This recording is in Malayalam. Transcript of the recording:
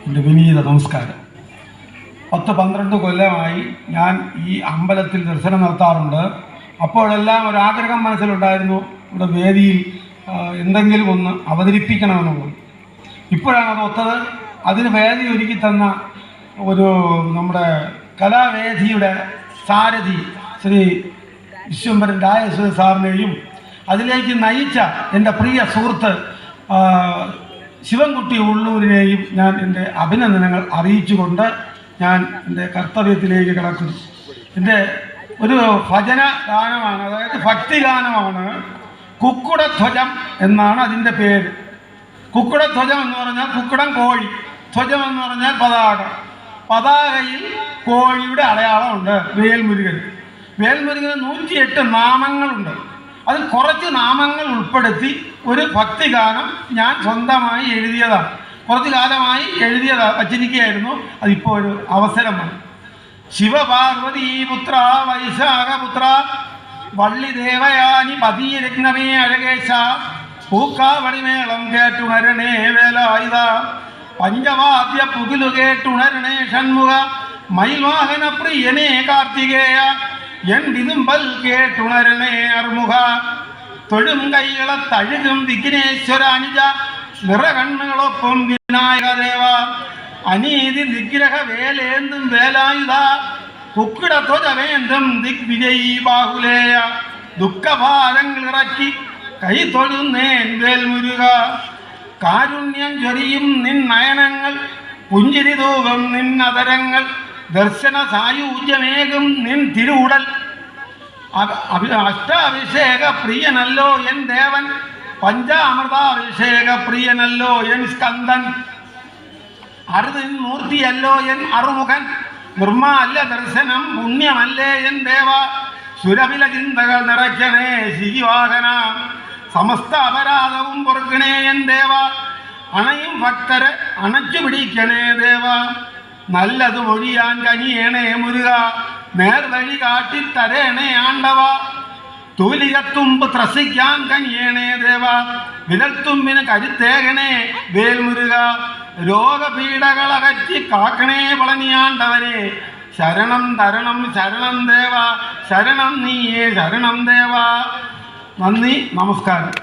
എൻ്റെ വിനീത നമസ്കാരം. 10-12 കൊല്ലമായി ഞാൻ ഈ അമ്പലത്തിൽ ദർശനം നടത്താറുണ്ട്. അപ്പോഴെല്ലാം ഒരാഗ്രഹം മനസ്സിലുണ്ടായിരുന്നു, ഇവിടെ വേദിയിൽ എന്തെങ്കിലും ഒന്ന് അവതരിപ്പിക്കണമെന്നുള്ളത്. ഇപ്പോഴാണ് അത് ഒത്തത്. അതിന് വേദി ഒരുക്കി തന്ന നമ്മുടെ കലാവേദിയുടെ സാരഥി ശ്രീ വിശ്വംഭരൻ രാജേശ്വരി സാറിനെയും അതിലേക്ക് നയിച്ച എൻ്റെ പ്രിയ സുഹൃത്ത് ശിവൻകുട്ടി ഉള്ളൂരിനെയും ഞാൻ എൻ്റെ അഭിനന്ദനങ്ങൾ അറിയിച്ചുകൊണ്ട് ഞാൻ എൻ്റെ കർത്തവ്യത്തിലേക്ക് കിടക്കുന്നു. എൻ്റെ ഒരു ഭജന ഗാനമാണ്, അതായത് ഭക്തിഗാനമാണ്. കുക്കുടധ്വജം എന്നാണ് അതിൻ്റെ പേര്. കുക്കുടധ്വജം എന്ന് പറഞ്ഞാൽ കുക്കുടം കോഴി, ധ്വജം എന്ന് പറഞ്ഞാൽ പതാക. പതാകയിൽ കോഴിയുടെ അടയാളമുണ്ട്. വേൽമുരുകന് 108 നാമങ്ങളുണ്ട്. അതിൽ കുറച്ച് നാമങ്ങൾ ഉൾപ്പെടുത്തി ഒരു ഭക്തിഗാനം ഞാൻ സ്വന്തമായി എഴുതിയതാണ്. കുറച്ച് കാലമായി വച്ചിരിക്കുകയായിരുന്നു. അതിപ്പോൾ ഒരു അവസരമാണ്. ശിവപാർവതീ പുത്ര വൈശാഖപുത്ര വള്ളി ദേവയാനി പതീരത്നമേ അഴകേശ പൂക്കാവടിമേളം കേട്ടുണരണേ വേലായുധ പഞ്ചവാദ്യ പുകിലു കേട്ടുണരണേ ഷൺമുഖ മയിൽവാഹന പ്രിയനേ കാർത്തികേയ എണ്ടിതുമ്പൽ കേട്ടുണരണേ അർമുഖ തൊഴും കൈകളെ തഴുകും വിഘ്നേശ്വര അനുജ നിറകണ്ണുകളൊപ്പം വിനായകദേവ അനീതി നിഗ്രഹ വേലേന്തും വേലായുധ കുക്കിടത്വജവേന്തും ദിഗ്വിജയീ ബാഹുലേയ ദുഃഖഭാരങ്ങൾ ഇറക്കി കൈ തൊഴുന്നേൻ വേൽമുരുക കാരുണ്യം ചൊരിയും നിൻ നയനങ്ങൾ പുഞ്ചിരി തൂകും നിന്നതരങ്ങൾ ദർശന സായുജ്യമേകും നിൻ തിരുവുടൽ അഷ്ടാഭിഷേക പ്രിയനല്ലോ എൻ ദേവൻ പഞ്ചാമൃതാഭിഷേക പ്രിയനല്ലോ എൻ സ്കന്ദൻ അറുതിൻ മൂർത്തിയല്ലോ എൻ അറുമുഖൻ നിർമാല്യ ദർശനം പുണ്യമല്ലേ എൻ ദേവ സുരവില ചിന്തകൾ നിറയ്ക്കണേ ശിവാഹന സമസ്ത അപരാധവും പൊറുക്കണേ എൻ ദേവ അണയും ഭക്തരെ അണച്ചു പിടിക്കണേ ദേവ നല്ലത് ഒഴിയാൻ കനിയേണേ മുരുക നേർവഴി കാട്ടിത്തരേണേ ആണ്ടവ തൂലികത്തുമ്പ് ത്രസിക്കാൻ കനിയേണേ ദേവ വിരൽത്തുമ്പിന് കരുത്തേകണേ വേൽമുരുക രോഗപീഠകളകറ്റി കാക്കണേ പളനിയാണ്ടവനെ ശരണം തരണം ശരണം ദേവ ശരണം നീയേ ശരണം ദേവ. നന്ദി, നമസ്കാരം.